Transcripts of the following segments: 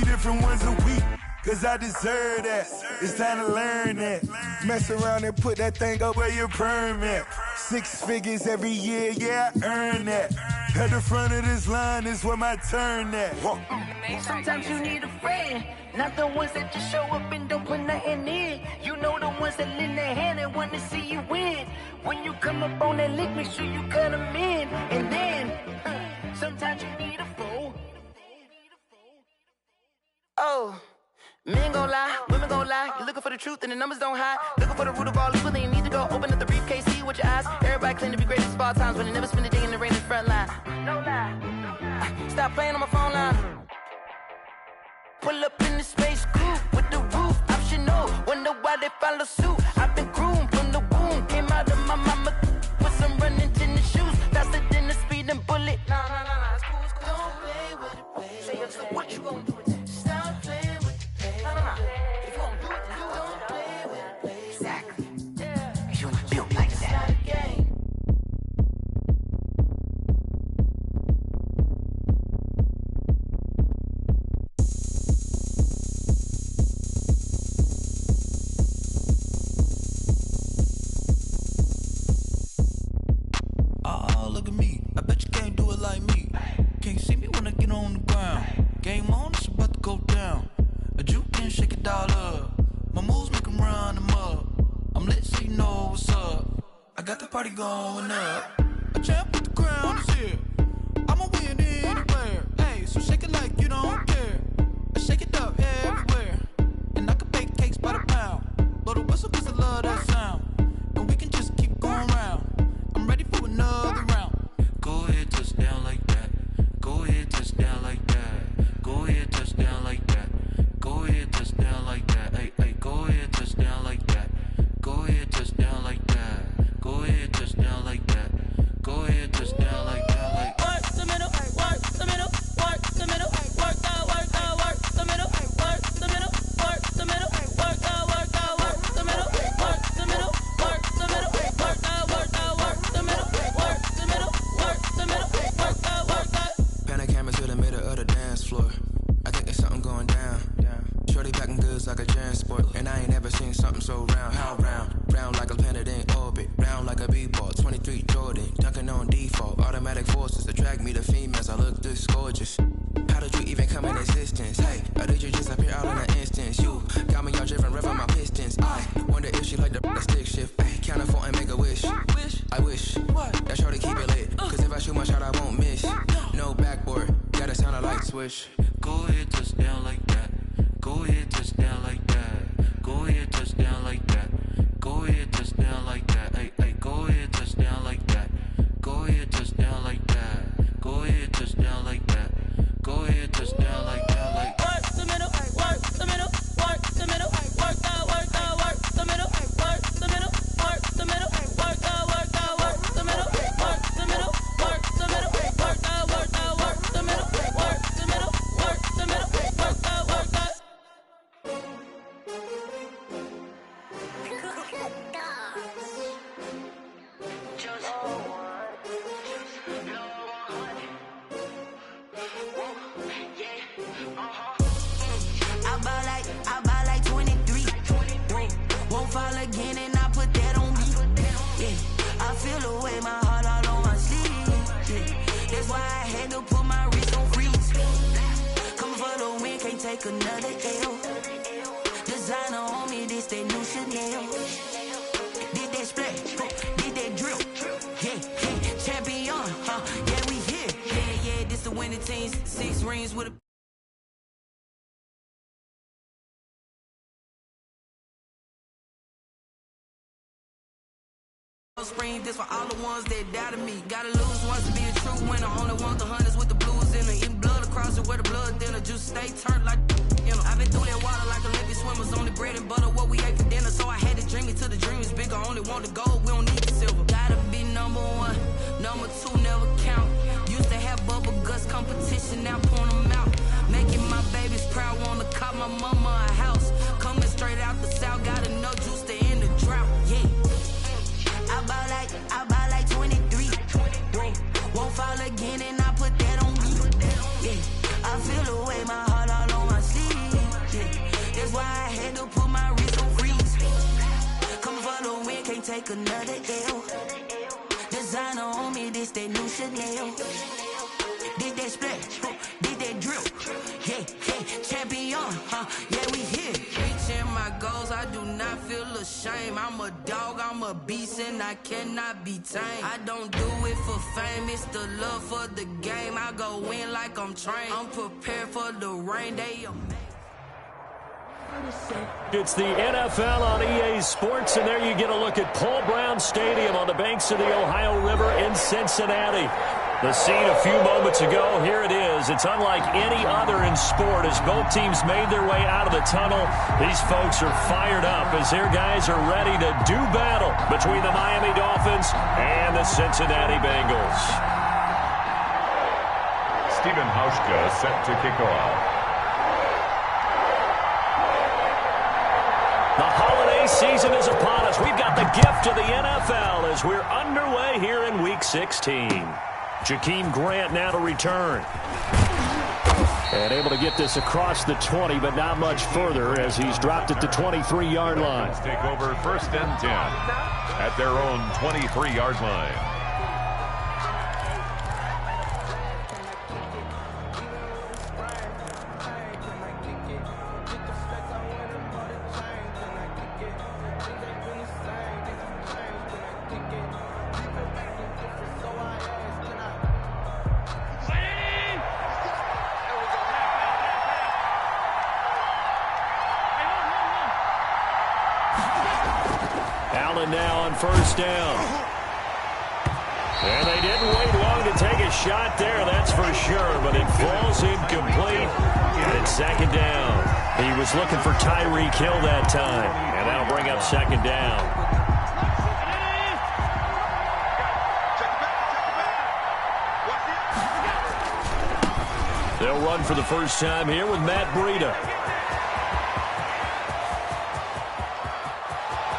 3 different ones a week, cause I deserve that. It's time to learn that. Mess around and put that thing up where your perm at. 6 figures every year, yeah, I earn that. At the front of this line is where my turn at. Sometimes you need a friend, not the ones that just show up and don't put nothing in. You know the ones that lend their hand and want to see you win. When you come up on that lick, make sure you cut them in. And then, sometimes you need a fool. Oh, men gon' lie, women gon' lie. You're looking for the truth and the numbers don't hide. Looking for the root of all evil, then you need to go open up the briefcase, see with your eyes. Everybody claim to be greatest of all times, but they never spend a day in the rain in the front line. No lie. Stop playing on my phone line. Pull up in the space coupe with the roof optional. Wonder why they follow suit. I've been groomed from the womb. Came out of my mama with some running tennis shoes. Faster than the speeding bullet. Nah, it's cool, it's cool. Don't play with it, baby. So what you gonna do with it? Stop playing with it, baby. Nah. If you gonna do it, then don't play with it, baby. Exactly. Yeah. Cause you're not built like that. Look at me, I bet you can't do it like me. Can't see me when I get on the ground. Game on, it's about to go down. A juke and shake it all up. My moves make them run them up. I'm lit so you know what's up. I got the party going up. A champ with the crown is here. I'ma win anywhere. Hey, so shake it like you don't care. I shake it up everywhere. And I can bake cakes by the pound. Blow the whistle cause I love that sound. And we can just keep going round. I'm ready for another round. Go ahead, touch down like that. Go ahead, touch down like that. Go ahead, touch down like that. Go ahead, touch down like that. Hey, go ahead, touch down like that. Go ahead, touch down like that. Go ahead, touch down like that. Go ahead, touch down like that. Like work the middle, work the middle, work the middle, work out, work out, work the middle, work the middle, work the middle, work out, work out, work the middle, work the middle, work the middle, work out, work out, work the middle, work the middle, work the middle, work out, work out. Pan the camera to the middle of the dance floor. I think there's something going down. Shorty packing goods like a transport, and I ain't never seen something so round. How round? Round like a planet in orbit, round like a b-ball. 23 Jordan, dunking on default. Automatic forces attract me to females. I look this gorgeous. How did you even come in existence? Hey, or did you just appear out in an instance? You got me all driven, revving my pistons. I wonder if she like the stick shift. Ay, count for and make a wish. I wish that shorty keep it lit. Cause if I shoot my shot, I won't miss. No backboard, gotta sound a light switch. go ahead, touch down like that. Go ahead, touch down like that. Go ahead, touch down like that. Go ahead, touch down like that. Hey, hey, go ahead, touch down like that. Go ahead, touch down like that. Go ahead, touch down like that. Go ahead, touch down like that. Like work the middle, work the middle, work the middle, work out, work the middle, work the middle, work the middle, work out, work the middle, work the middle, work the middle, work out, work the middle, work the middle, work the middle, work out, work out. I buy like 23. Won't fall again and I put that on me. Yeah, I feel the way, my heart all on my sleeve. Yeah, that's why I had to put my wrist on freeze. Come for the win, can't take another L. Designer on me, this that new Chanel. Did that splash, did that drill. Yeah, yeah, champion, yeah, we here. Yeah, yeah, this the winning teams. 6 rings with a spring, this for all the ones that doubted me. Gotta lose once to be a true winner. Only want the hunters with the blues in it. Eating blood across it where the blood dinner. Juice stay turned like, you know. I've been through that water like Olympic swimmers. On the bread and butter, what we ate for dinner. So I had to dream it till the dream is bigger. Only want the gold, we don't need the silver. Gotta be number 1, number 2 never count. Used to have bubble guts competition, now point them out. Making my babies proud, wanna cop my mama a house. Coming straight out the south, got enough juice to end the drought. Yeah. I buy like 23. Won't fall again and I put that on me. Yeah, I feel the way, my heart all on my sleeve. another L. Designer on me, this that new Chanel. Did that splash, did that drip. Yeah, champion, yeah, we here. Reaching my goals, I do not feel ashamed. I'm a dog, I'm a beast, and I cannot be tamed. I don't do it for fame, it's the love for the game. I go in like I'm trained. I'm prepared for the rain, they amazing. It's the NFL on EA Sports, and there you get a look at Paul Brown Stadium on the banks of the Ohio River in Cincinnati. The scene a few moments ago, here it is. It's unlike any other in sport as both teams made their way out of the tunnel. These folks are fired up as their guys are ready to do battle between the Miami Dolphins and the Cincinnati Bengals. Stephen Hauschka set to kick off. The holiday season is upon us. We've got the gift of the NFL as we're underway here in Week 16. Jakeem Grant now to return. And able to get this across the 20, but not much further as he's dropped it to 23-yard line. Let's take over 1st and 10 at their own 23-yard line. Now on 1st down. And they didn't wait long to take a shot there, that's for sure, but it falls incomplete, and it's 2nd down. He was looking for Tyreek Hill that time, and that'll bring up 2nd down. They'll run for the first time here with Matt Breida.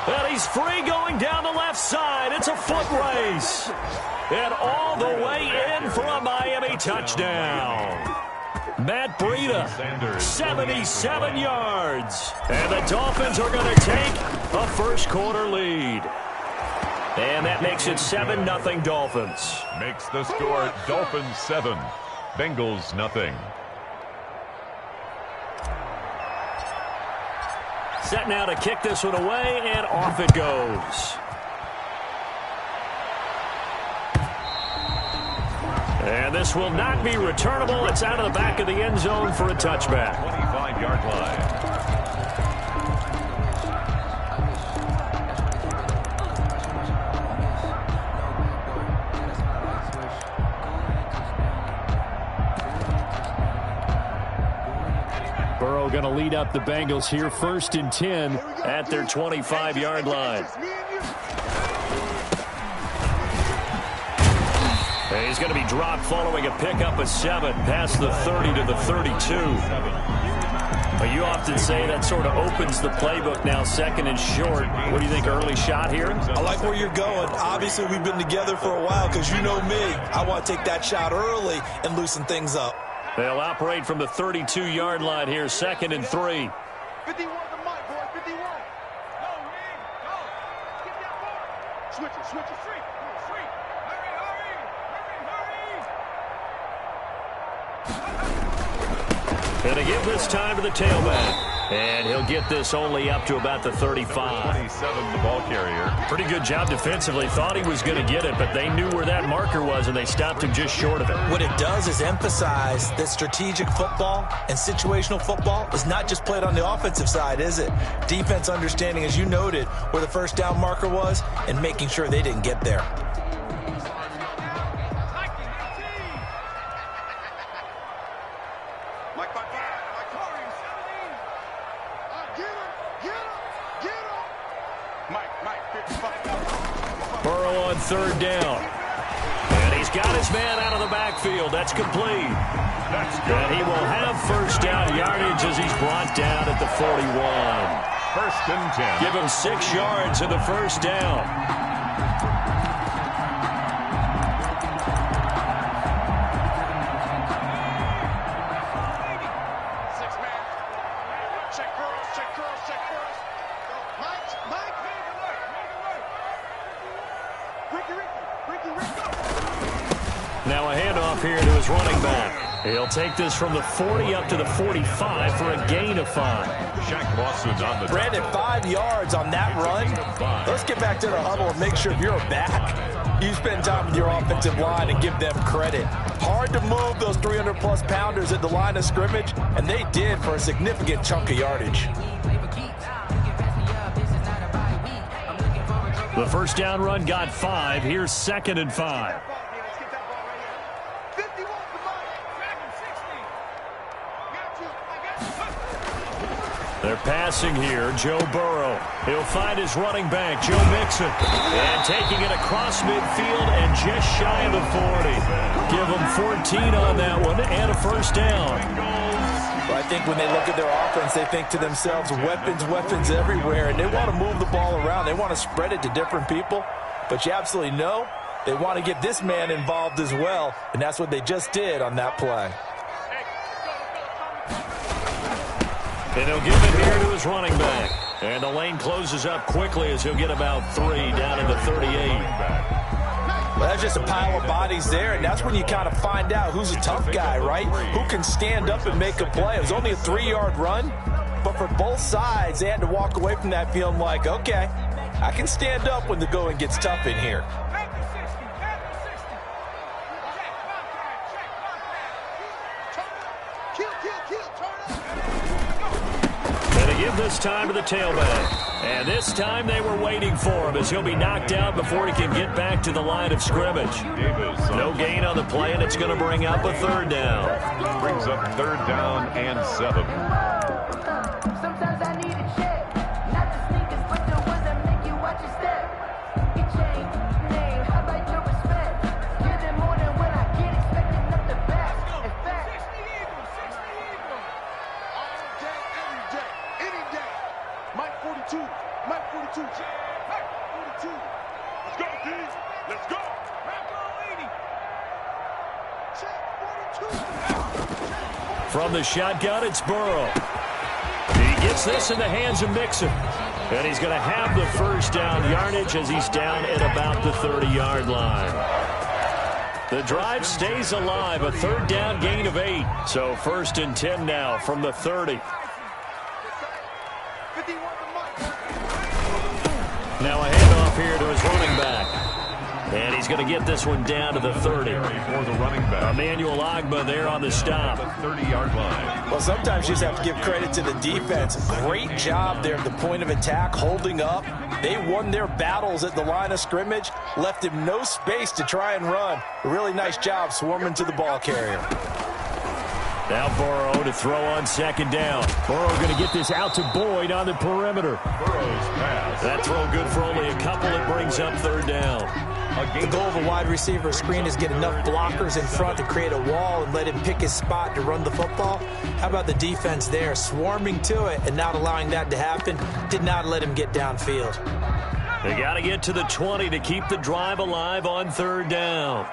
And he's free going down the left side. It's a foot race. And all the way in for a Miami touchdown. Matt Breida, 77 yards. And the Dolphins are going to take a first-quarter lead. And that makes it 7-0 Dolphins. Makes the score Dolphins 7, Bengals 0. Set now to kick this one away, and off it goes. And this will not be returnable. It's out of the back of the end zone for a touchback. 25-yard line. Burrow going to lead up the Bengals here, 1st and 10 at their 25-yard line. And he's going to be dropped following a pickup of 7 past the 30 to the 32. You often say that sort of opens the playbook now, 2nd and short. What do you think, early shot here? I like where you're going. Obviously, we've been together for a while because you know me. I want to take that shot early and loosen things up. They'll operate from the 32-yard line here, 2nd and 3. 51 to Mike, boy, 51. Go, Reed, go. Get that ball. Switch it, free. Hurry. And to give this time to the tailback. And he'll get this only up to about the 35. 27, the ball carrier. Pretty good job defensively. Thought he was going to get it, but they knew where that marker was, and they stopped him just short of it. What it does is emphasize that strategic football and situational football is not just played on the offensive side, is it? Defense understanding, as you noted, where the 1st down marker was and making sure they didn't get there. Burrow on 3rd down. And he's got his man out of the backfield. That's complete. That's good. And he will have 1st down yardage as he's brought down at the 41. 1st and 10. Give him 6 yards in the 1st down. Now a handoff here to his running back. He'll take this from the 40 up to the 45 for a gain of 5. Shaq Lawson on the Brandon, 5 yards on that run. Let's get back to the huddle and make sure if you're a back, you spend time with your offensive line and give them credit. Hard to move those 300-plus pounders at the line of scrimmage, and they did for a significant chunk of yardage. The first down run got 5. Here's 2nd and 5. They're passing here. Joe Burrow. He'll find his running back, Joe Mixon. And taking it across midfield and just shy of the 40. Give them 14 on that one and a first down. Well, I think when they look at their offense, they think to themselves, weapons everywhere, and they want to move the ball around. They want to spread it to different people. But you absolutely know they want to get this man involved as well, and that's what they just did on that play. And he'll give it here to his running back. And the lane closes up quickly as he'll get about 3 down to the 38. Well, that's just a pile of bodies there, and that's when you kind of find out who's a tough guy, right? Who can stand up and make a play. It was only a 3-yard run, but for both sides, they had to walk away from that feeling like, okay, I can stand up when the going gets tough in here. Give this time to the tailback. And this time they were waiting for him as he'll be knocked out before he can get back to the line of scrimmage. No gain on the play, and it's going to bring up a 3rd down. Brings up 3rd down and 7. Sometimes I need a check. Not the sneakers, but the ones that make you watch your step. Your chain, name, how about your respect? Give them more than when I get expecting up the best. In fact, Mike 42, Mike 42, Mike 42. Let's go, D. Let's go. Mike 80. Check 42. From the shotgun, it's Burrow. He gets this in the hands of Mixon. And he's going to have the first down yardage as he's down at about the 30-yard line. The drive stays alive, a 3rd down gain of 8. So 1st and 10 now from the 30. Now a handoff here to his running back. And he's going to get this one down to the 30. For the running back. Emmanuel Ogbah there on the stop. The 30-yard line. Well, sometimes you just have to give credit to the defense. Great job there at the point of attack, holding up. They won their battles at the line of scrimmage, left him no space to try and run. A really nice job swarming to the ball carrier. Now Burrow to throw on 2nd down. Burrow going to get this out to Boyd on the perimeter. Burrow's pass. That throw good for only a couple. It brings up 3rd down. The goal of a wide receiver screen is get enough blockers in front to create a wall and let him pick his spot to run the football. How about the defense there, swarming to it and not allowing that to happen? Did not let him get downfield. They got to get to the 20 to keep the drive alive on 3rd down.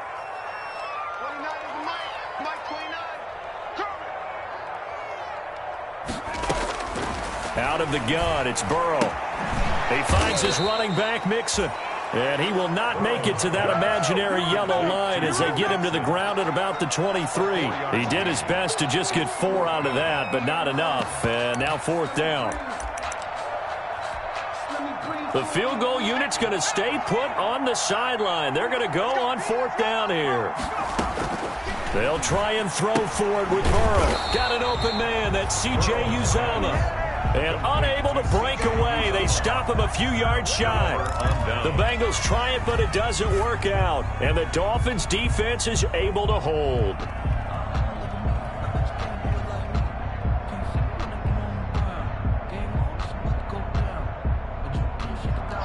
Out of the gun, it's Burrow. He finds his running back, Mixon. And he will not make it to that imaginary yellow line as they get him to the ground at about the 23. He did his best to just get 4 out of that, but not enough. And now 4th down. The field goal unit's going to stay put on the sideline. They're going to go on 4th down here. They'll try and throw for it with Burrow. Got an open man. That's C.J. Uzomah. And unable to break away. They stop him a few yards shy. The Bengals try it, but it doesn't work out. And the Dolphins' defense is able to hold.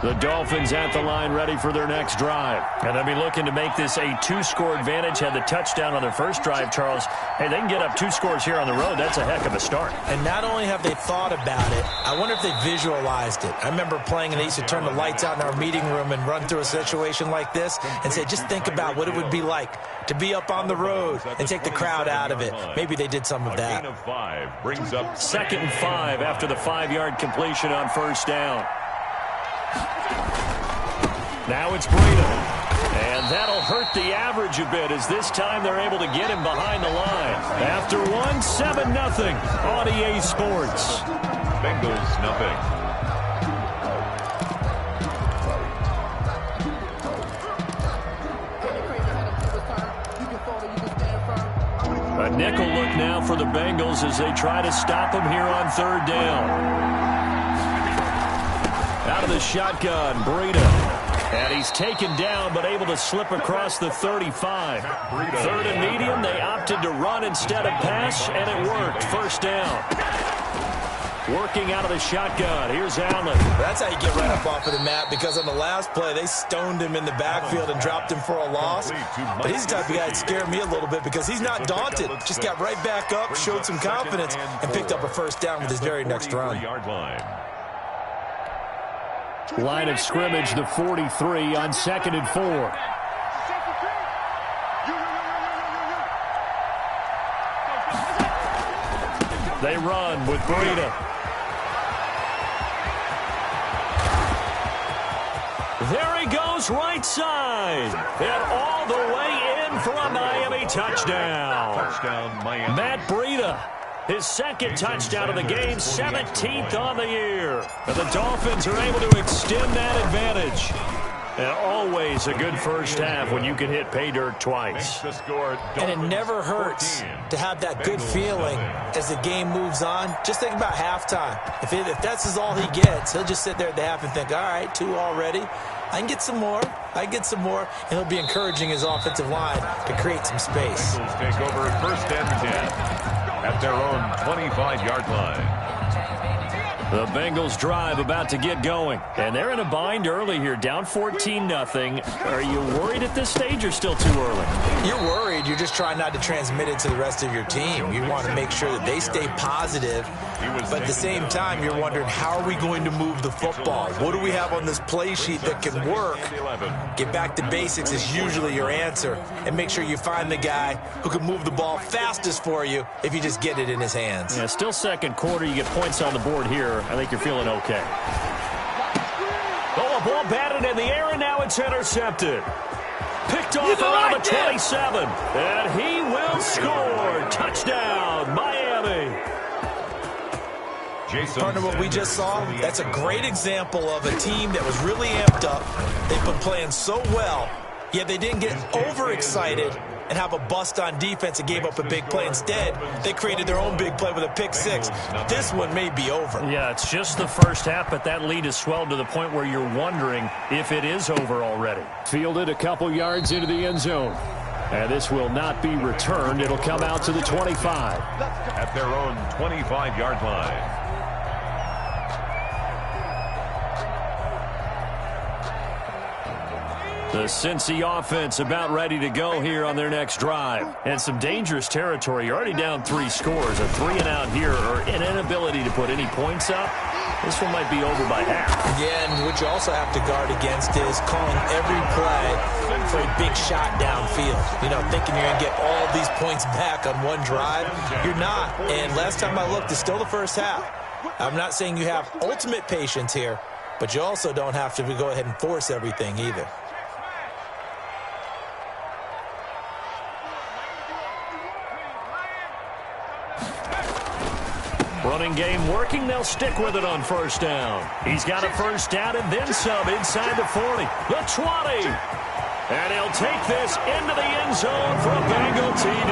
The Dolphins at the line ready for their next drive. And they'll be looking to make this a 2-score advantage. Had the touchdown on their first drive, Charles. Hey, they can get up 2 scores here on the road. That's a heck of a start. And not only have they thought about it, I wonder if they visualized it. I remember playing and they used to turn the lights out in our meeting room and run through a situation like this and say, just think about what it would be like to be up on the road and take the crowd out of it. Maybe they did some of that. A gain of 5 brings up 2nd and 5 after the 5-yard completion on 1st down. Now it's Breida. And that'll hurt the average a bit as this time they're able to get him behind the line. After one, 7-0 on EA Sports. Bengals nothing. A nickel look now for the Bengals as they try to stop him here on third down. Out of the shotgun, Breida. And he's taken down but able to slip across the 35. Third and medium, they opted to run instead of pass, and it worked. First down. Working out of the shotgun. Here's Allen. That's how you get right up off of the mat, because on the last play, they stoned him in the backfield and dropped him for a loss. But he's the type of guy that scared me a little bit because he's not daunted. Just got right back up, showed some confidence, and picked up a first down with his very next run. Line of scrimmage, the 43 on 2nd and 4. They run with Breida. There he goes, right side. And all the way in for a Miami touchdown. Miami. Matt Breida, his second touchdown of the game, 17th on the year. And the Dolphins are able to extend that advantage. And always a good first half when you can hit pay dirt twice. And it never hurts to have that good feeling as the game moves on. Just think about halftime. If that's all he gets, he'll just sit there at the half and think, all right, 2 already. I can get some more. I can get some more. And he'll be encouraging his offensive line to create some space. Bengals take over first and 10 at their own 25-yard line. The Bengals drive about to get going. And they're in a bind early here, down 14-0. Are you worried at this stage or still too early? You're worried. You're just trying not to transmit it to the rest of your team. You want to make sure that they stay positive. But at the same time, you're wondering, how are we going to move the football? What do we have on this play sheet that can work? Get back to basics is usually your answer. And make sure you find the guy who can move the ball fastest for you if you just get it in his hands. Yeah, still second quarter. You get points on the board here. I think you're feeling okay. Oh, a ball batted in the air, and now it's intercepted. Picked off around the 27. And he will score. Touchdown, Miami. Partner, what we just saw, that's a great example of a team that was really amped up. They've been playing so well, yet they didn't get overexcited and have a bust on defense and gave up a big play. Instead, they created their own big play with a pick six. This one may be over. Yeah, it's just the first half, but that lead has swelled to the point where you're wondering if it is over already. Fielded a couple yards into the end zone. And this will not be returned. It'll come out to the 25. At their own 25-yard line. The Cincy offense about ready to go here on their next drive. And some dangerous territory. You're already down 3 scores. A 3-and-out here or an inability to put any points up. This one might be over by half. Yeah, and what you also have to guard against is calling every play for a big shot downfield. You know, thinking you're going to get all these points back on one drive. You're not. And last time I looked, it's still the first half. I'm not saying you have ultimate patience here, but you also don't have to go ahead and force everything either. Running game working. They'll stick with it on first down. He's got a first down and then some inside the 40. The 20. And he'll take this into the end zone for a Bengal TD.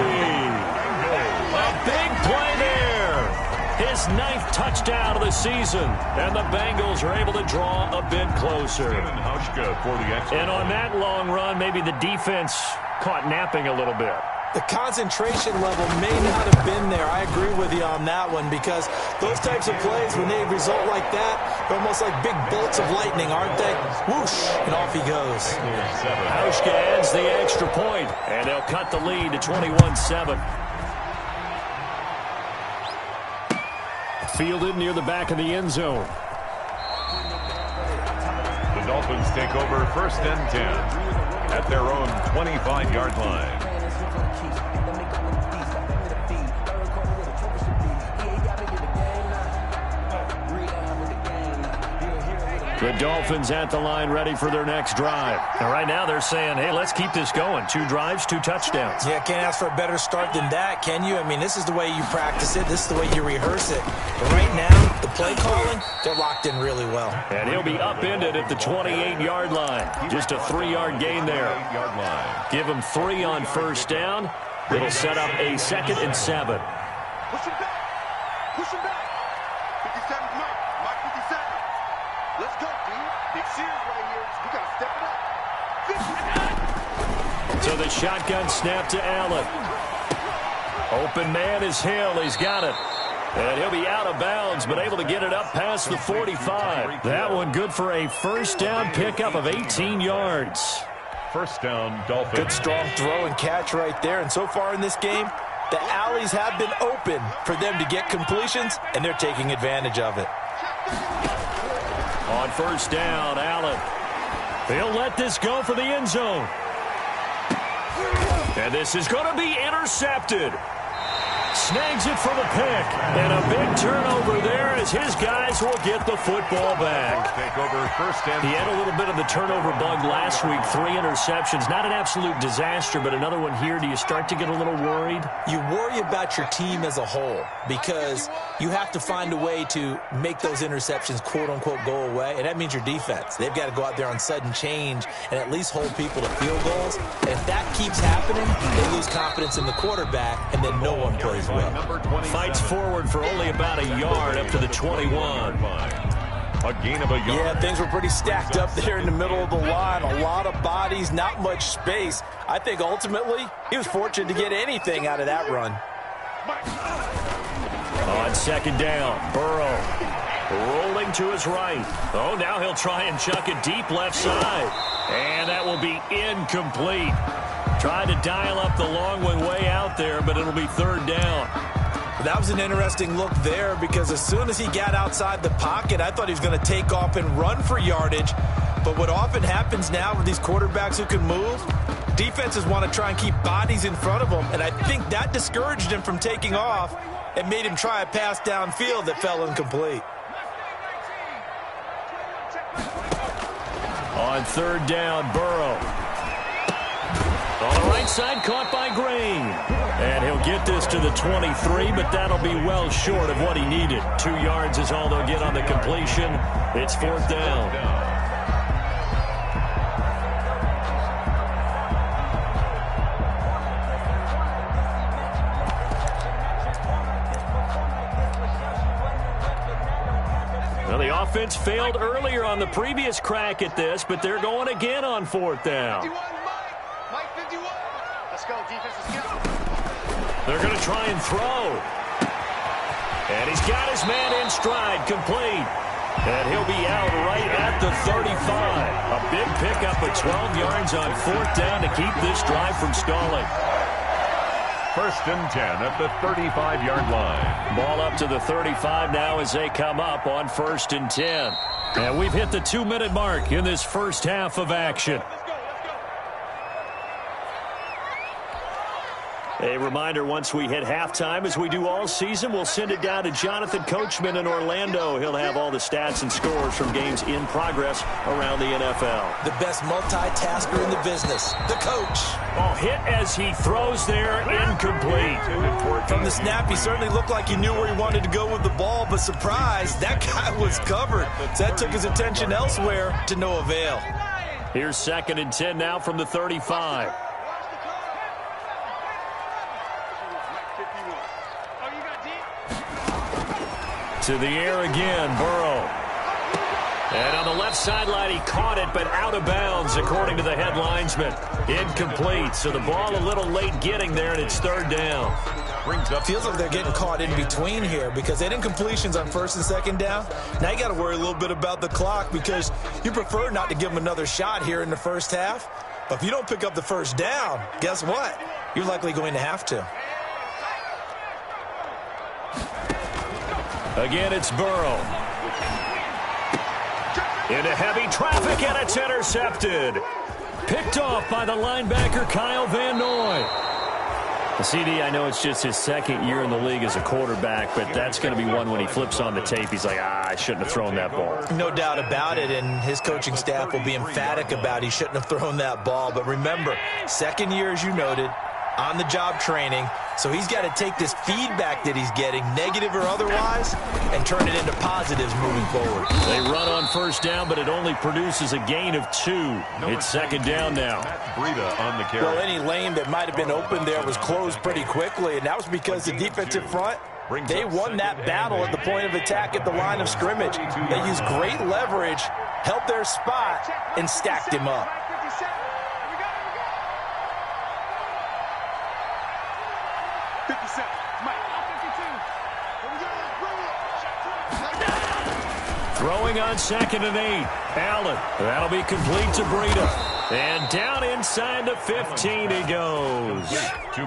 A big play there. His 9th touchdown of the season. And the Bengals are able to draw a bit closer. And on that long run, maybe the defense caught napping a little bit. The concentration level may not have been there. I agree with you on that one, because those types of plays, when they result like that, they're almost like big bolts of lightning, aren't they? Whoosh, and off he goes. Hauschka adds the extra point, and they'll cut the lead to 21-7. Fielded near the back of the end zone. The Dolphins take over first and 10 at their own 25-yard line. The Dolphins at the line ready for their next drive. And right now they're saying, hey, let's keep this going. 2 drives, 2 touchdowns. Yeah, can't ask for a better start than that, can you? I mean, this is the way you practice it. This is the way you rehearse it. But right now, the play calling, they're locked in really well. And he'll be upended at the 28-yard line. Just a 3-yard gain there. Give him 3 on first down. It'll set up a 2nd and 7. Push him back. Push him back. 57's Mike. Mike 57. Let's go, D. Big series right here. We got to step it up. So the shotgun snap to Allen. Open man is Hill. He's got it. And he'll be out of bounds, but able to get it up past the 45. That one good for a first down pickup of 18 yards. First down, Dolphins. Good strong throw and catch right there. And so far in this game, the alleys have been open for them to get completions, and they're taking advantage of it. On first down, Allen. He'll let this go for the end zone. And this is going to be intercepted. Snags it for the pick. And a big turnover there as his guys will get the football back. Take over first and he had a little bit of the turnover bug last week. 3 interceptions. Not an absolute disaster, but another one here. Do you start to get a little worried? You worry about your team as a whole because you have to find a way to make those interceptions, quote-unquote, go away. And that means your defense. They've got to go out there on sudden change and at least hold people to field goals. And if that keeps happening, they lose confidence in the quarterback, and then no one plays well. Fights forward for only about a yard up to the 21. A gain of a yard. Yeah, things were pretty stacked up there in the middle of the line. A lot of bodies, not much space. I think ultimately he was fortunate to get anything out of that run. On second down, Burrow rolling to his right. Oh, now he'll try and chuck it deep left side. And that will be incomplete. Tried to dial up the long one way out there, but it'll be third down. That was an interesting look there because as soon as he got outside the pocket, I thought he was going to take off and run for yardage. But what often happens now with these quarterbacks who can move, defenses want to try and keep bodies in front of them, and I think that discouraged him from taking off and made him try a pass downfield that fell incomplete. On third down, Burrow. On the right side, caught by Green. And he'll get this to the 23, but that'll be well short of what he needed. 2 yards is all they'll get on the completion. It's fourth down. Well, the offense failed earlier on the previous crack at this, but they're going again on fourth down. They're going to try and throw. And he's got his man in stride, complete. And he'll be out right at the 35. A big pickup of 12 yards on fourth down to keep this drive from stalling. First and 10 at the 35-yard line. Ball up to the 35 now as they come up on first and 10. And we've hit the 2-minute mark in this first half of action. A reminder, once we hit halftime, as we do all season, we'll send it down to Jonathan Coachman in Orlando. He'll have all the stats and scores from games in progress around the NFL. The best multitasker in the business, the coach. Oh, hit as he throws there, incomplete. From the snap, he certainly looked like he knew where he wanted to go with the ball, but surprise, that guy was covered. So that took his attention elsewhere to no avail. Here's second and 10 now from the 35. To the air again, Burrow. And on the left sideline, he caught it, but out of bounds, according to the head linesman. Incomplete, so the ball a little late getting there, and it's third down. Feels like they're getting caught in between here because they had incompletions on first and second down. Now you got to worry a little bit about the clock because you prefer not to give them another shot here in the first half. But if you don't pick up the first down, guess what? You're likely going to have to. Again, it's Burrow. Into heavy traffic, and it's intercepted. Picked off by the linebacker, Kyle Van Noy. CD, I know it's just his second year in the league as a quarterback, but that's going to be one when he flips on the tape. He's like, I shouldn't have thrown that ball. No doubt about it, and his coaching staff will be emphatic about he shouldn't have thrown that ball. But remember, second year, as you noted, on-the-job training, so he's got to take this feedback that he's getting, negative or otherwise, and turn it into positives moving forward. They run on first down, but it only produces a gain of 2. It's second down now. On the carry. Well, any lane that might have been open there was closed pretty quickly, and that was because the defensive front, they won that battle at the point of attack at the line of scrimmage. They used great leverage, held their spot, and stacked him up. Throwing on 2nd and 8. Allen. That'll be complete to Breida. And down inside the 15 he goes.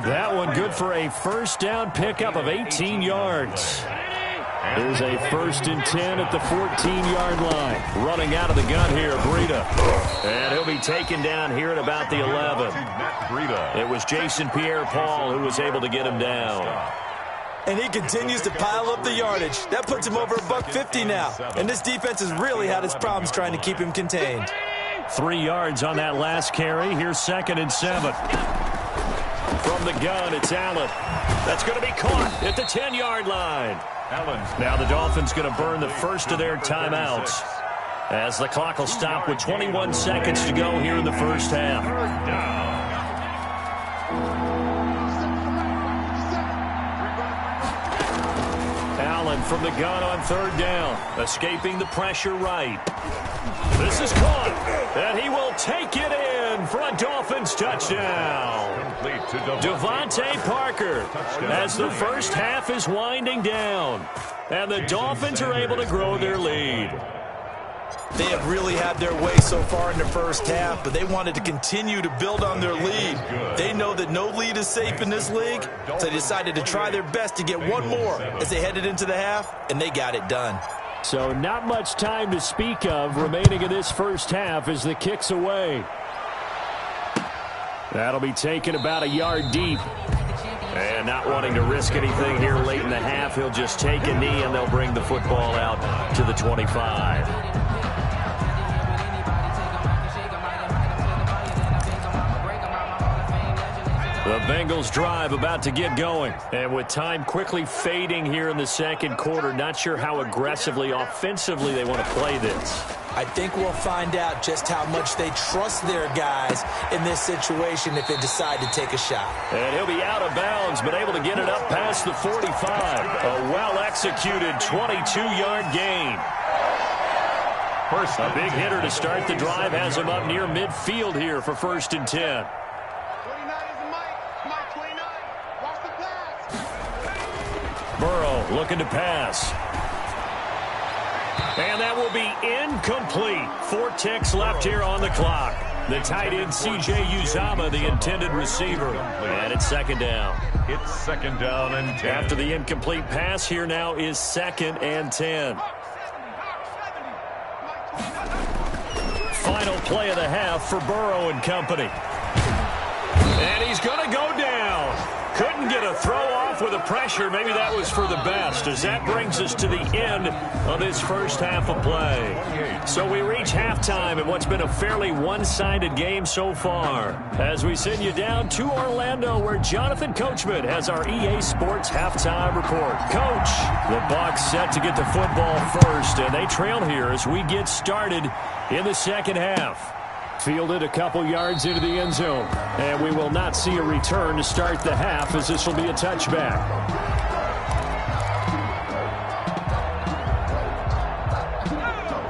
That one good for a first down pickup of 18 yards. There's a 1st and 10 at the 14-yard line. Running out of the gun here, Breida. And he'll be taken down here at about the 11. It was Jason Pierre-Paul who was able to get him down. And he continues to pile up the yardage. That puts him over $150 now. And this defense has really had its problems trying to keep him contained. 3 yards on that last carry. Here's 2nd and 7. From the gun, it's Allen. That's going to be caught at the 10-yard line. Now the Dolphins going to burn the first of their timeouts as the clock will stop with 21 seconds to go here in the first half. Allen from the gun on 3rd down, escaping the pressure right. This is caught, and he will take it in for a Dolphins touchdown. Devontae Parker as the first half is winding down, and the Dolphins are able to grow their lead. They have really had their way so far in the first half, but they wanted to continue to build on their lead. They know that no lead is safe in this league, so they decided to try their best to get one more as they headed into the half, and they got it done. So not much time to speak of remaining in this first half as the kick's away. That'll be taken about a yard deep. And not wanting to risk anything here late in the half, he'll just take a knee and they'll bring the football out to the 25. The Bengals drive about to get going. And with time quickly fading here in the second quarter, not sure how aggressively, offensively they want to play this. I think we'll find out just how much they trust their guys in this situation if they decide to take a shot. And he'll be out of bounds, but able to get it up past the 45. A well-executed 22-yard gain. A big hitter to start the drive has him up near midfield here for 1st and 10. Burrow looking to pass. And that will be incomplete. 4 ticks left here on the clock. The tight end, C.J. Uzomah, the intended receiver. And it's 2nd down. It's 2nd down and 10. After the incomplete pass, here now is 2nd and 10. Final play of the half for Burrow and company. And he's going to go down. Couldn't get a throw off with the pressure. Maybe that was for the best, as that brings us to the end of this first half of play. So we reach halftime in what's been a fairly one-sided game so far, as we send you down to Orlando, where Jonathan Coachman has our EA Sports halftime report. Coach, the Bucs set to get the football first, and they trail here as we get started in the second half. Fielded a couple yards into the end zone, and we will not see a return to start the half, as this will be a touchback.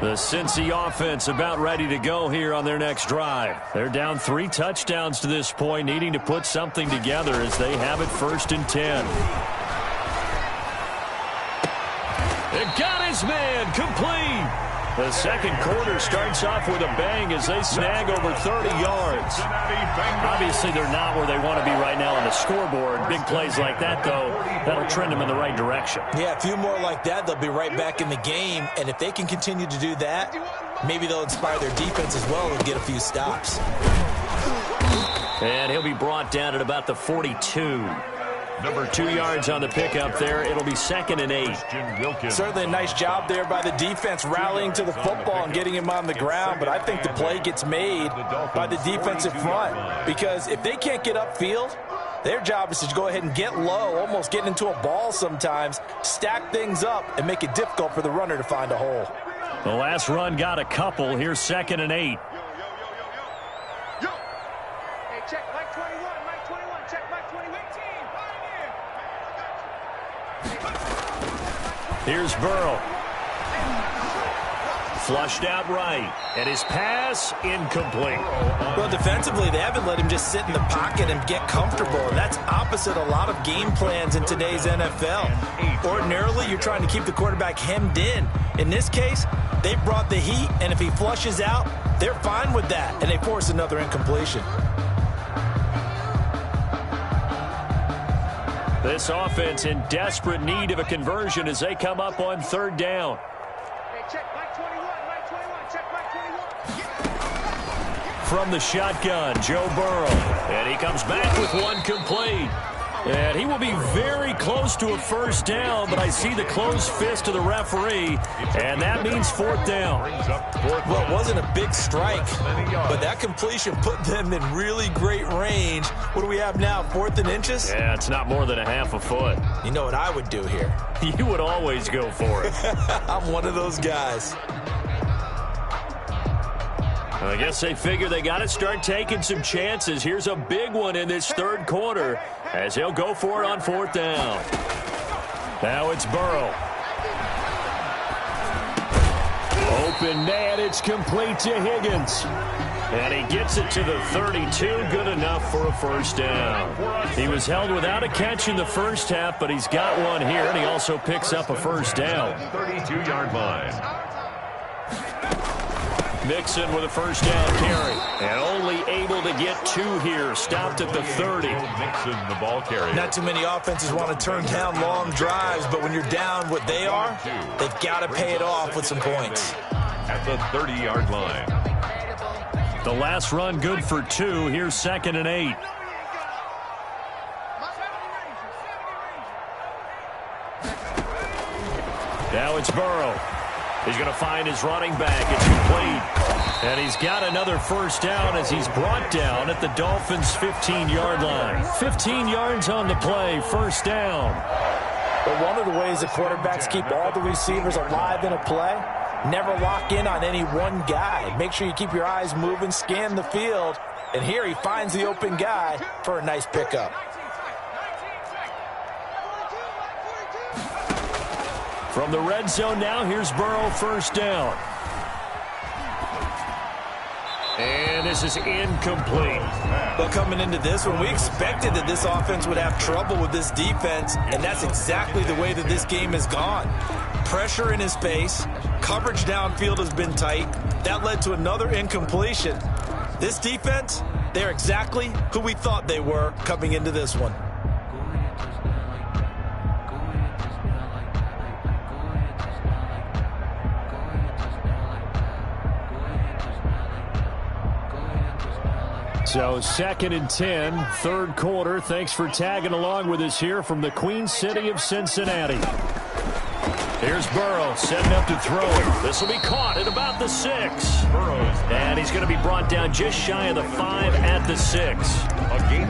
The Cincy offense about ready to go here on their next drive. They're down 3 touchdowns to this point, needing to put something together as they have it 1st and 10. It got his man complete. The second quarter starts off with a bang as they snag over 30 yards. Obviously, they're not where they want to be right now on the scoreboard. Big plays like that, though, that'll trend them in the right direction. Yeah, a few more like that, they'll be right back in the game. And if they can continue to do that, maybe they'll inspire their defense as well and get a few stops. And he'll be brought down at about the 42. Number 2 yards on the pickup there. It'll be 2nd and 8. Certainly a nice job there by the defense rallying to the football and getting him on the ground, but I think the play gets made by the defensive front because if they can't get upfield, their job is to go ahead and get low, almost get into a ball sometimes, stack things up, and make it difficult for the runner to find a hole. The last run got a couple. Here's 2nd and 8. Check Mike 21, Mike 21, check Mike 21. Here's Burrow. Flushed out right. And his pass incomplete. Well, defensively, they haven't let him just sit in the pocket and get comfortable. And that's opposite a lot of game plans in today's NFL. Ordinarily, you're trying to keep the quarterback hemmed in. In this case, they brought the heat, and if he flushes out, they're fine with that, and they force another incompletion. This offense in desperate need of a conversion as they come up on 3rd down. Hey, check Mike 21, Mike 21, check Mike 21. From the shotgun, Joe Burrow. And he comes back with one complete. And he will be very close to a 1st down, but I see the closed fist of the referee, and that means 4th down. Well, it wasn't a big strike, but that completion put them in really great range. What do we have now, 4th and inches? Yeah, it's not more than a half a foot. You know what I would do here? You would always go for it. I'm one of those guys. I guess they figure they got to start taking some chances. Here's a big one in this 3rd quarter as he'll go for it on 4th down. Now it's Burrow. Open man, it's complete to Higgins. And he gets it to the 32, good enough for a 1st down. He was held without a catch in the 1st half, but he's got one here, and he also picks up a 1st down. 32-yard line. Mixon with a 1st down carry. And only able to get 2 here. Stopped at the 30. Mixon, the ball carrier. Not too many offenses want to turn down long drives, but when you're down what they are, they've got to pay it off with some points. At the 30-yard line. The last run good for 2. Here's 2nd and 8. Now it's Burrow. He's going to find his running back. It's complete. And he's got another 1st down as he's brought down at the Dolphins' 15-yard line. 15 yards on the play, 1st down. But one of the ways that quarterbacks keep all the receivers alive in a play, never lock in on any one guy. Make sure you keep your eyes moving, scan the field. And here he finds the open guy for a nice pickup. From the red zone now, here's Burrow, 1st down. And this is incomplete. Well, coming into this one, we expected that this offense would have trouble with this defense, and that's exactly the way that this game has gone. Pressure in his face, coverage downfield has been tight. That led to another incompletion. This defense, they're exactly who we thought they were coming into this one. So 2nd and 10, 3rd quarter. Thanks for tagging along with us here from the Queen City of Cincinnati. Here's Burrow setting up to throw it. This will be caught at about the 6. And he's going to be brought down just shy of the 5 at the 6.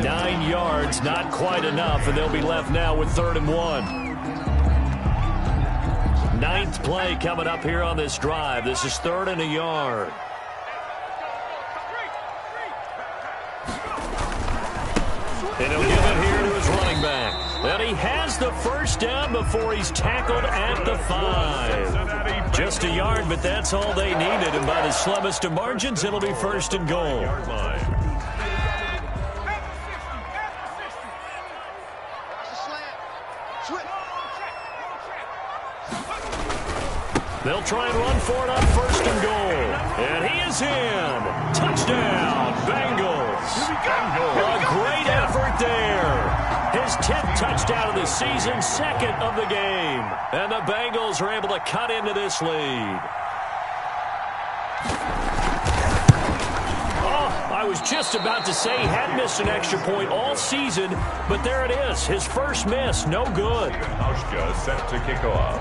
9 yards, not quite enough, and they'll be left now with 3rd and 1. 9th play coming up here on this drive. This is 3rd and a yard. And he'll give it here to his running back. And he has the 1st down before he's tackled at the 5. Just a yard, but that's all they needed. And by the slimmest of margins, it'll be 1st and goal. They'll try and run for it on 1st and goal. And he is in. Touchdown, Bengals. A great effort there. His 10th touchdown of the season, 2nd of the game. And the Bengals are able to cut into this lead. Oh, I was just about to say he hadn't missed an extra point all season, but there it is. His first miss, no good. Hauschka set to kick off.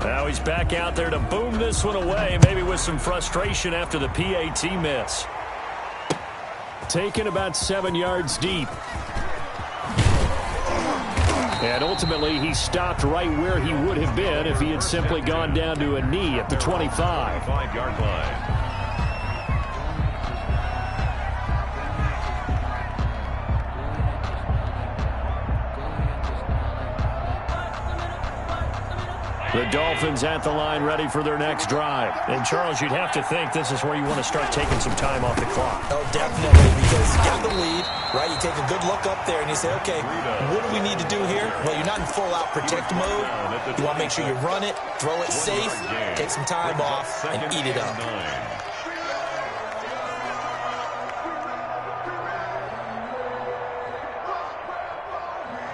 Now he's back out there to boom this one away, maybe with some frustration after the PAT miss. Taken about 7 yards deep. And ultimately, he stopped right where he would have been if he had simply gone down to a knee at the 25. 5-yard line. The Dolphins at the line ready for their next drive. And, Charles, you'd have to think this is where you want to start taking some time off the clock. Oh, definitely, because you got the lead, right? You take a good look up there and you say, okay, what do we need to do here? Well, you're not in full-out protect mode. You want to make sure you run it, throw it safe, take some time off, and eat it up.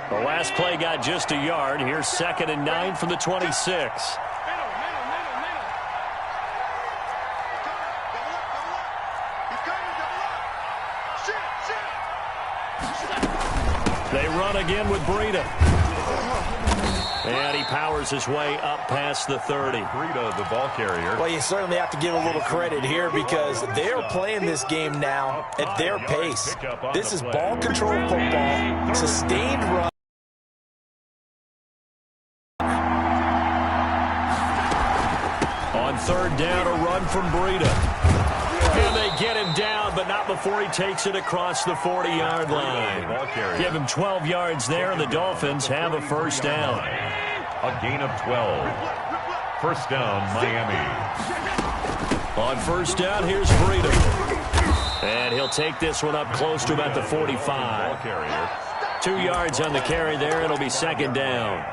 The last play got just a yard. Here's 2nd and 9 from the 26. They run again with Breida. And he powers his way up past the 30. Breida, the ball carrier. Well, you certainly have to give a little credit here because they're playing this game now at their pace. This is ball control football, sustained run. On 3rd down, a run from Breida. And they get him down, but not before he takes it across the 40-yard line. Give him 12 yards there, and the Dolphins have a first down. A gain of 12. First down, Miami. On 1st down, here's Breida. And he'll take this one up close to about the 45. 2 yards on the carry there. It'll be 2nd down.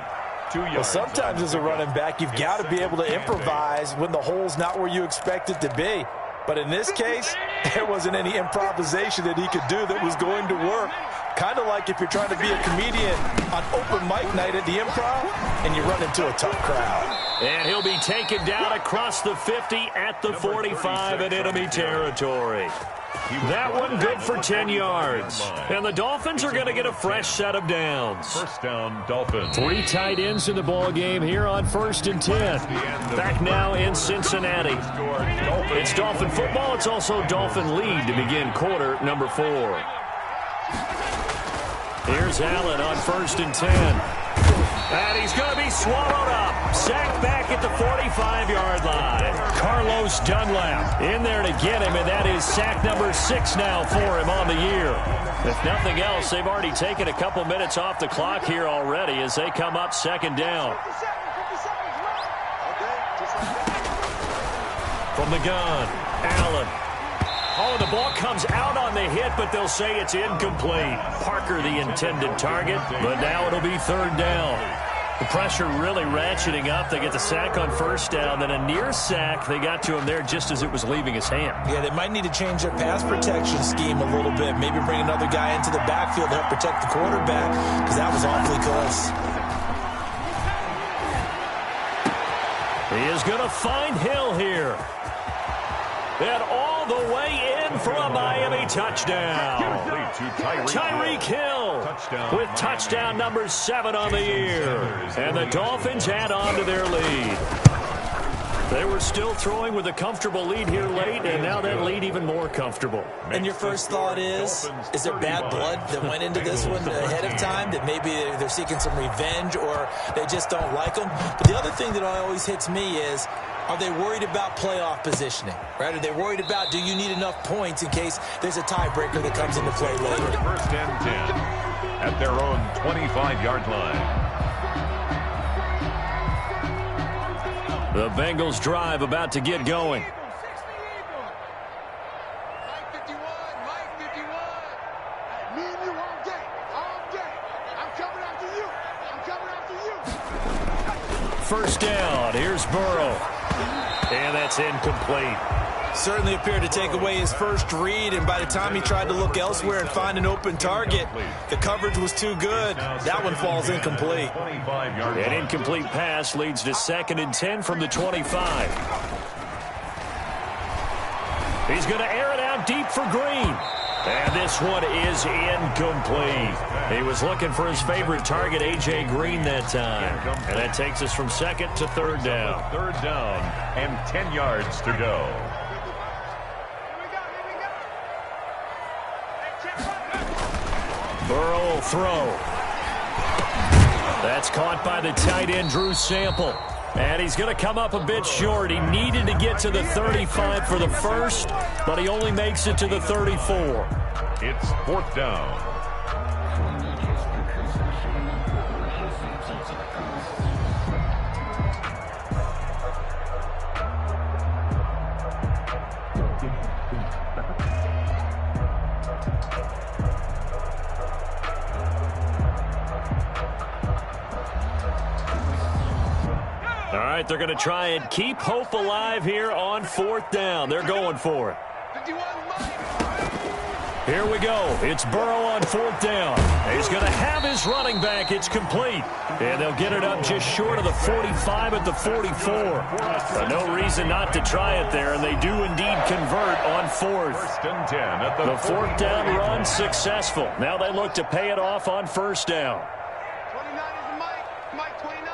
Well, sometimes as a running back, you've got to be able to improvise when the hole's not where you expect it to be. But in this case, there wasn't any improvisation that he could do that was going to work. Kind of like if you're trying to be a comedian on open mic night at the Improv and you run into a tough crowd. And he'll be taken down across the 50 at the 45 in enemy territory. That one good for 10 yards. And the Dolphins are going to get a fresh set of downs. First down, Dolphins. 3 tight ends in the ball game here on 1st and 10. Back now in Cincinnati. It's Dolphin football. It's also Dolphin lead to begin quarter number 4. Here's Allen on 1st and 10. And he's going to be swallowed up. Sacked back at the 45-yard line. Carlos Dunlap in there to get him, and that is sack number 6 now for him on the year. If nothing else, they've already taken a couple minutes off the clock here already as they come up 2nd down. From the gun, Allen. Oh, the ball comes out on the hit, but they'll say it's incomplete. Parker, the intended target, but now it'll be 3rd down. The pressure really ratcheting up. They get the sack on 1st down, then a near sack. They got to him there just as it was leaving his hand. Yeah, they might need to change their pass protection scheme a little bit. Maybe bring another guy into the backfield to help protect the quarterback, because that was awfully close. He is going to find Hill here. And all the way in for a Miami touchdown. Tyreek Hill with touchdown number 7 on the year. And the Dolphins add on to their lead. They were still throwing with a comfortable lead here late, and now that lead even more comfortable. And your first thought is there bad blood that went into this one ahead of time, that maybe they're seeking some revenge or they just don't like them? But the other thing that always hits me is, are they worried about playoff positioning? Right? Are they worried about, do you need enough points in case there's a tiebreaker that comes into play later? 1st and 10 at their own 25-yard line. The Bengals drive about to get going. Mike 51, Mike 51. Me and you all day, all day. I'm coming after you. I'm coming after you. 1st down. Here's Burrow. And that's incomplete. Certainly appeared to take away his first read, and by the time he tried to look elsewhere and find an open target, the coverage was too good. That one falls incomplete. An incomplete pass leads to 2nd and 10 from the 25. He's going to air deep for Green. And this one is incomplete. He was looking for his favorite target, A.J. Green, that time. And that takes us from second to third down. Third down and 10 yards to go. Burrow will throw. That's caught by the tight end, Drew Sample. And he's going to come up a bit short. He needed to get to the 35 for the first, but he only makes it to the 34. It's fourth down. All right, they're going to try and keep hope alive here on fourth down. They're going for it. Here we go. It's Burrow on fourth down. He's going to have his running back. It's complete. And they'll get it up just short of the 45 at the 44. No reason not to try it there, and they do indeed convert on fourth. First and 10 at the fourth down run successful. Now they look to pay it off on first down. 29 is Mike. Mike 29.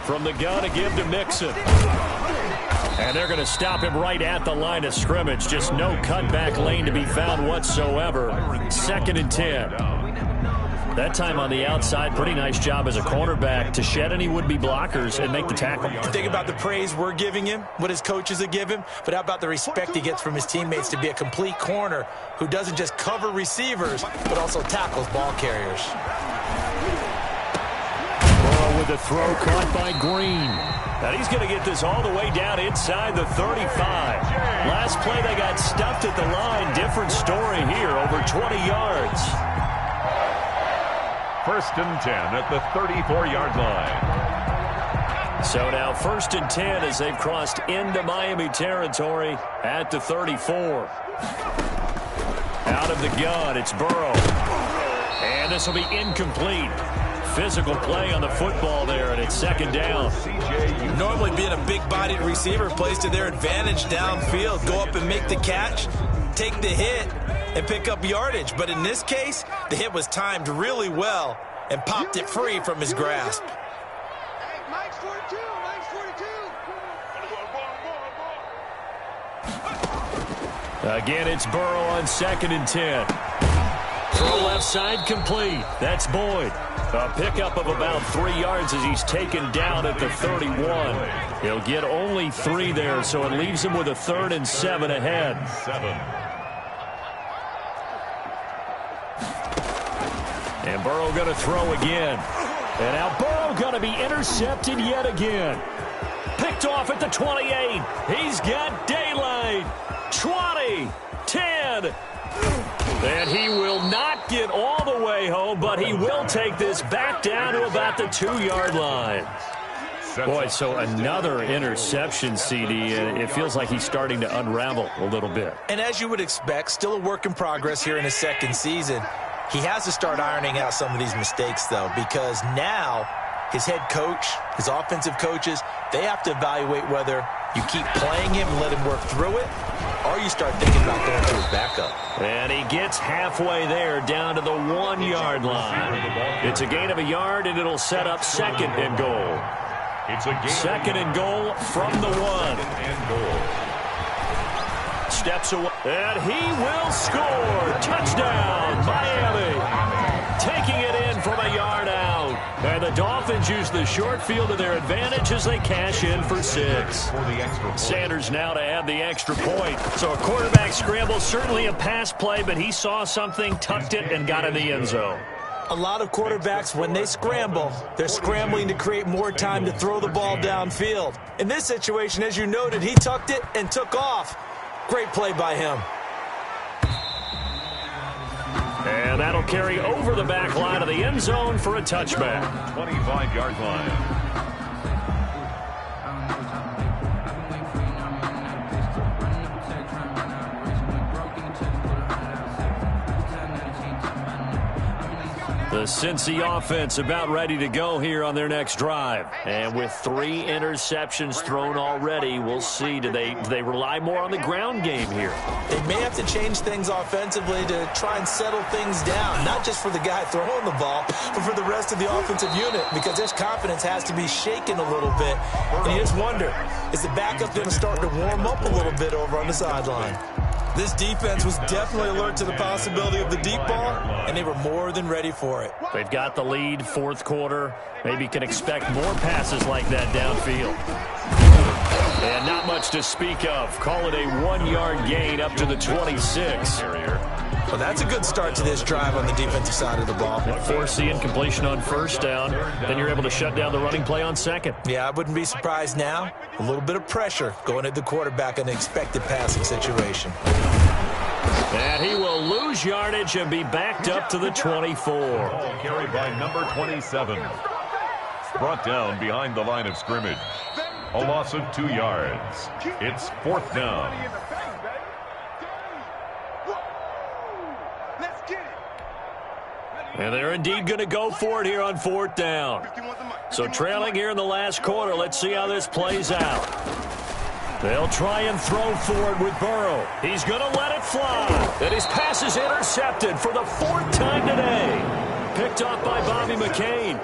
From the gun to give to Mixon. And they're going to stop him right at the line of scrimmage. Just no cutback lane to be found whatsoever. Second and 10. That time on the outside, pretty nice job as a cornerback to shed any would-be blockers and make the tackle. Think about the praise we're giving him, what his coaches are giving him, but how about the respect he gets from his teammates to be a complete corner who doesn't just cover receivers, but also tackles ball carriers. Burrow with the throw caught by Green. And he's going to get this all the way down inside the 35. Last play, they got stuffed at the line. Different story here, over 20 yards. First and 10 at the 34-yard line. So now first and 10 as they've crossed into Miami territory at the 34. Out of the gun, it's Burrow. And this will be incomplete. Physical play on the football there, and it's second down. Normally being a big-bodied receiver plays to their advantage downfield. Go up and make the catch, take the hit, and pick up yardage. But in this case, the hit was timed really well and popped it free from his grasp. Hey, Mike's 42. Mike's 42. Again, it's Burrow on second and 10. Throw left side complete. That's Boyd. A pickup of about 3 yards as he's taken down at the 31. He'll get only 3 there, so it leaves him with a 3rd and 7 ahead. And Burrow going to throw again. And now Burrow going to be intercepted yet again. Picked off at the 28. He's got daylight. 20, 10. And he will not get all the way home, but he will take this back down to about the 2-yard line. Boy, so another interception, CD, and it feels like he's starting to unravel a little bit. And as you would expect, still a work in progress here in his second season. He has to start ironing out some of these mistakes, though, because now his head coach, his offensive coaches, they have to evaluate whether you keep playing him and let him work through it, or you start thinking about going to his backup. And he gets halfway there, down to the 1-yard line. It's a gain of a yard, and it'll set up second and goal. Second and goal from the 1. Steps away, and he will score. Touchdown, Miami. Taking it in from a yard out. And the Dolphins use the short field to their advantage as they cash in for 6. Sanders now to add the extra point. So a quarterback scramble, certainly a pass play, but he saw something, tucked it, and got in the end zone. A lot of quarterbacks, when they scramble, they're scrambling to create more time to throw the ball downfield. In this situation, as you noted, he tucked it and took off. Great play by him. And that'll carry over the back line of the end zone for a touchback. 25-yard line. The Cincy offense about ready to go here on their next drive. And with 3 interceptions thrown already, we'll see. Do they rely more on the ground game here? They may have to change things offensively to try and settle things down, not just for the guy throwing the ball, but for the rest of the offensive unit, because their confidence has to be shaken a little bit. And you just wonder, is the backup going to start to warm up a little bit over on the sideline? This defense was definitely alert to the possibility of the deep ball, and they were more than ready for it. They've got the lead, fourth quarter. Maybe can expect more passes like that downfield. And not much to speak of. Call it a 1-yard gain up to the 26. Well, that's a good start to this drive on the defensive side of the ball. Force the incompletion on first down. Then you're able to shut down the running play on second. Yeah, I wouldn't be surprised now. A little bit of pressure going at the quarterback in the expected passing situation. And he will lose yardage and be backed up to the 24. Carried by number 27. Brought down behind the line of scrimmage. A loss of 2 yards. It's 4th down. And they're indeed going to go for it here on 4th down. So trailing here in the last quarter, let's see how this plays out. They'll try and throw for it with Burrow. He's going to let it fly. And his pass is intercepted for the 4th time today. Picked off by Bobby McCain.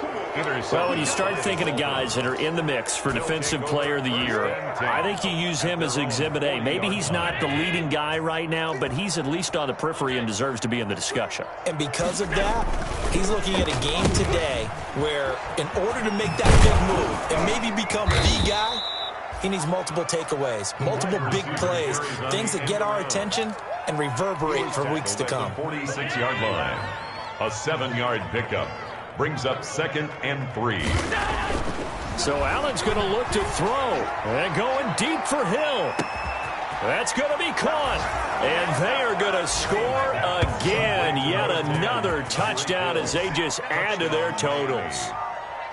Well, when you start thinking of guys that are in the mix for Defensive Player of the Year, I think you use him as Exhibit A. Maybe he's not the leading guy right now, but he's at least on the periphery and deserves to be in the discussion. And because of that, he's looking at a game today where in order to make that big move and maybe become the guy, he needs multiple takeaways, multiple big plays, things that get our attention and reverberate for weeks to come. 46-yard line. A 7-yard pickup. Brings up 2nd and 3. So Allen's going to look to throw. And going deep for Hill. That's going to be caught. And they are going to score again. Yet another touchdown as they just add to their totals.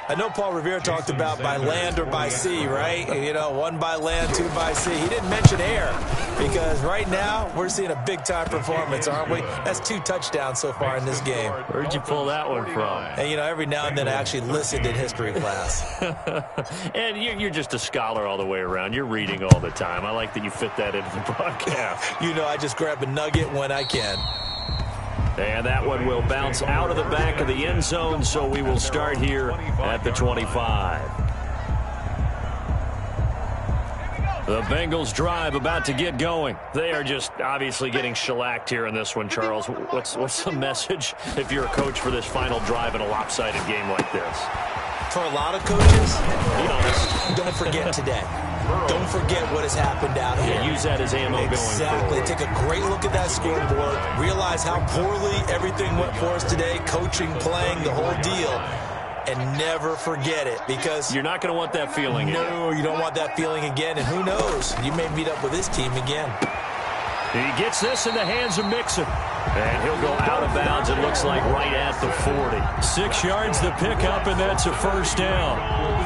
I know Paul Revere talked about by land or by sea, right? You know, 1 by land, 2 by sea. He didn't mention air because right now we're seeing a big-time performance, aren't we? That's 2 touchdowns so far in this game. Where'd you pull that one from? And, you know, every now and then I actually listened in history class. And you're just a scholar all the way around. You're reading all the time. I like that you fit that into the broadcast. You know, I just grab a nugget when I can. And that one will bounce out of the back of the end zone, so we will start here at the 25. The Bengals drive about to get going. They are just obviously getting shellacked here in this one, Charles. What's the message if you're a coach for this final drive in a lopsided game like this? For a lot of coaches, be honest, don't forget today. Don't forget what has happened out here. Yeah, use that as ammo going forward. Exactly. Take a great look at that scoreboard. Realize how poorly everything went for us today. Coaching, playing, the whole deal. And never forget it because you're not going to want that feeling again. No, you don't want that feeling again. And who knows? You may meet up with this team again. He gets this in the hands of Mixon. And he'll go out of bounds, it looks like right at the 40. 6 yards the pickup, and that's a 1st down.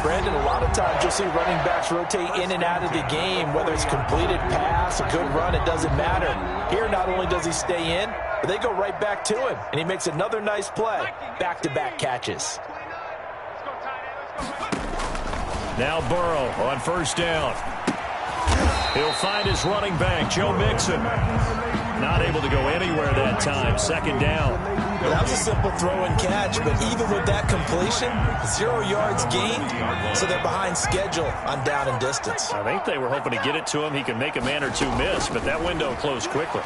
Brandon, a lot of times you'll see running backs rotate in and out of the game, whether it's completed pass, a good run, it doesn't matter. Here, not only does he stay in, but they go right back to him, and he makes another nice play. Back-to-back catches. Now Burrow on 1st down. He'll find his running back, Joe Mixon. Not able to go anywhere that time. 2nd down. Well, that was a simple throw and catch, but even with that completion, 0 yards gained, so they're behind schedule on down and distance. I think they were hoping to get it to him. He could make a man or two miss, but that window closed quickly.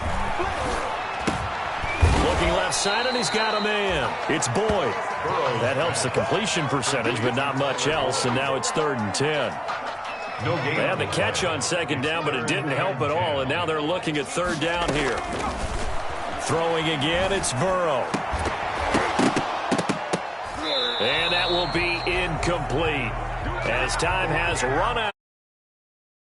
Looking left side, and he's got a man. It's Boyd. That helps the completion percentage, but not much else, and now it's 3rd and 10. They had the catch on 2nd down, but it didn't help at all, and now they're looking at 3rd down here. Throwing again, it's Burrow. And that will be incomplete as time has run out.